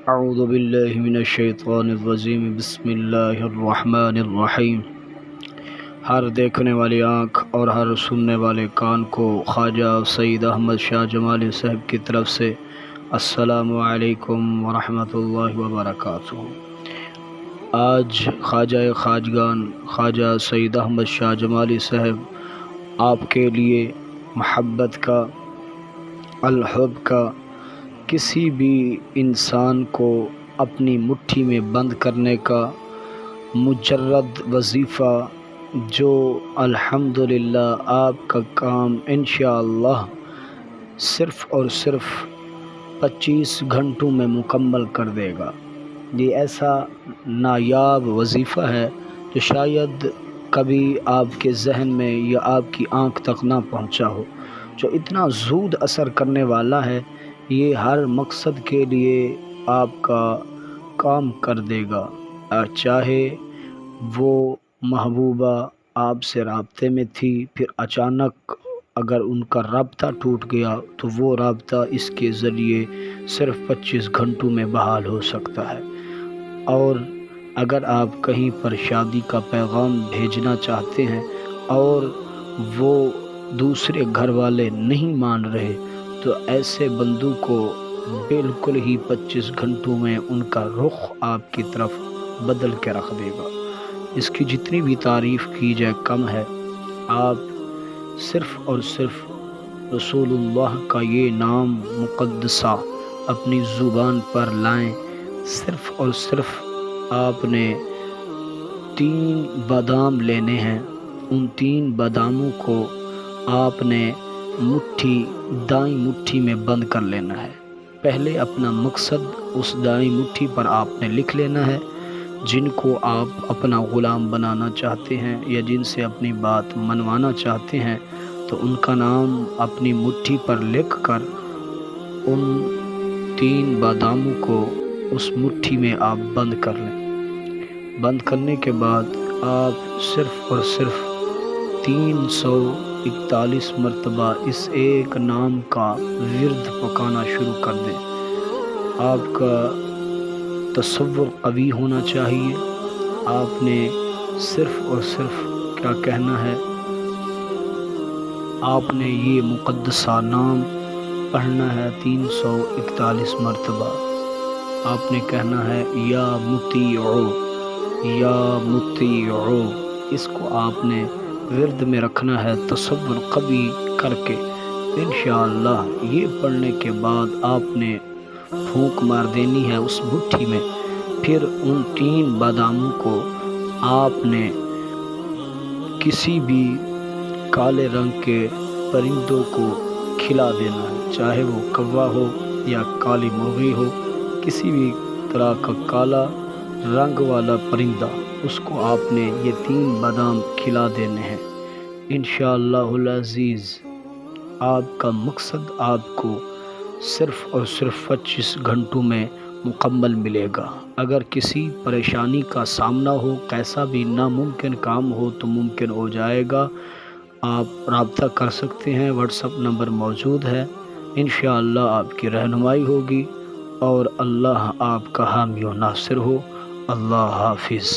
اعوذ باللہ من الشیطان الرجیم بسم اللہ الرحمن الرحیم۔ ہر دیکھنے والی آنکھ اور ہر سننے والے کان کو خواجہ سید احمد شاہ جمالی صاحب کی طرف سے السلام علیکم ورحمۃ اللہ وبرکاتہ۔ آج خواجہ خواجگان خواجہ سید احمد شاہ جمالی صاحب آپ کے لیے محبت کا، الحب کا، کسی بھی انسان کو اپنی مٹھی میں بند کرنے کا مجرد وظیفہ، جو الحمدللہ آپ کا کام انشاءاللہ صرف اور صرف 25 گھنٹوں میں مکمل کر دے گا۔ یہ ایسا نایاب وظیفہ ہے جو شاید کبھی آپ کے ذہن میں یا آپ کی آنکھ تک نہ پہنچا ہو، جو اتنا زود اثر کرنے والا ہے۔ یہ ہر مقصد کے لیے آپ کا کام کر دے گا، چاہے وہ محبوبہ آپ سے رابطے میں تھی، پھر اچانک اگر ان کا رابطہ ٹوٹ گیا تو وہ رابطہ اس کے ذریعے صرف 25 گھنٹوں میں بحال ہو سکتا ہے۔ اور اگر آپ کہیں پر شادی کا پیغام بھیجنا چاہتے ہیں اور وہ دوسرے گھر والے نہیں مان رہے، تو ایسے بندوں کو بالکل ہی 25 گھنٹوں میں ان کا رخ آپ کی طرف بدل کے رکھ دے گا۔ اس کی جتنی بھی تعریف کی جائے کم ہے۔ آپ صرف اور صرف رسول اللہ کا یہ نام مقدسہ اپنی زبان پر لائیں۔ صرف اور صرف آپ نے 3 بادام لینے ہیں۔ ان 3 باداموں کو آپ نے دائیں مٹھی میں بند کر لینا ہے۔ پہلے اپنا مقصد اس دائیں مٹھی پر آپ نے لکھ لینا ہے۔ جن کو آپ اپنا غلام بنانا چاہتے ہیں یا جن سے اپنی بات منوانا چاہتے ہیں، تو ان کا نام اپنی مٹھی پر لکھ کر ان 3 باداموں کو اس مٹھی میں آپ بند کر لیں۔ بند کرنے کے بعد آپ صرف اور صرف 341 مرتبہ اس ایک نام کا ورد پکانا شروع کر دیں۔ آپ کا تصور قوی ہونا چاہیے۔ آپ نے صرف اور صرف کیا کہنا ہے، آپ نے یہ مقدسہ نام پڑھنا ہے 341 مرتبہ۔ آپ نے کہنا ہے یا مطیعو، یا مطیعو۔ اس کو آپ نے ورد میں رکھنا ہے تصور قوی کر کے۔ انشاءاللہ یہ پڑھنے کے بعد آپ نے پھونک مار دینی ہے اس مٹھی میں۔ پھر ان 3 باداموں کو آپ نے کسی بھی کالے رنگ کے پرندوں کو کھلا دینا ہے، چاہے وہ کوا ہو یا کالی مرغی ہو، کسی بھی طرح کا کالا رنگ والا پرندہ، اس کو آپ نے یہ 3 بادام کھلا دینے ہیں۔ انشاءاللہ العزیز آپ کا مقصد آپ کو صرف اور صرف 25 گھنٹوں میں مکمل ملے گا۔ اگر کسی پریشانی کا سامنا ہو، کیسا بھی ناممکن کام ہو تو ممکن ہو جائے گا۔ آپ رابطہ کر سکتے ہیں، واٹس ایپ نمبر موجود ہے۔ انشاءاللہ آپ کی رہنمائی ہوگی اور اللہ آپ کا حامی و ناصر ہو۔ اللہ حافظ۔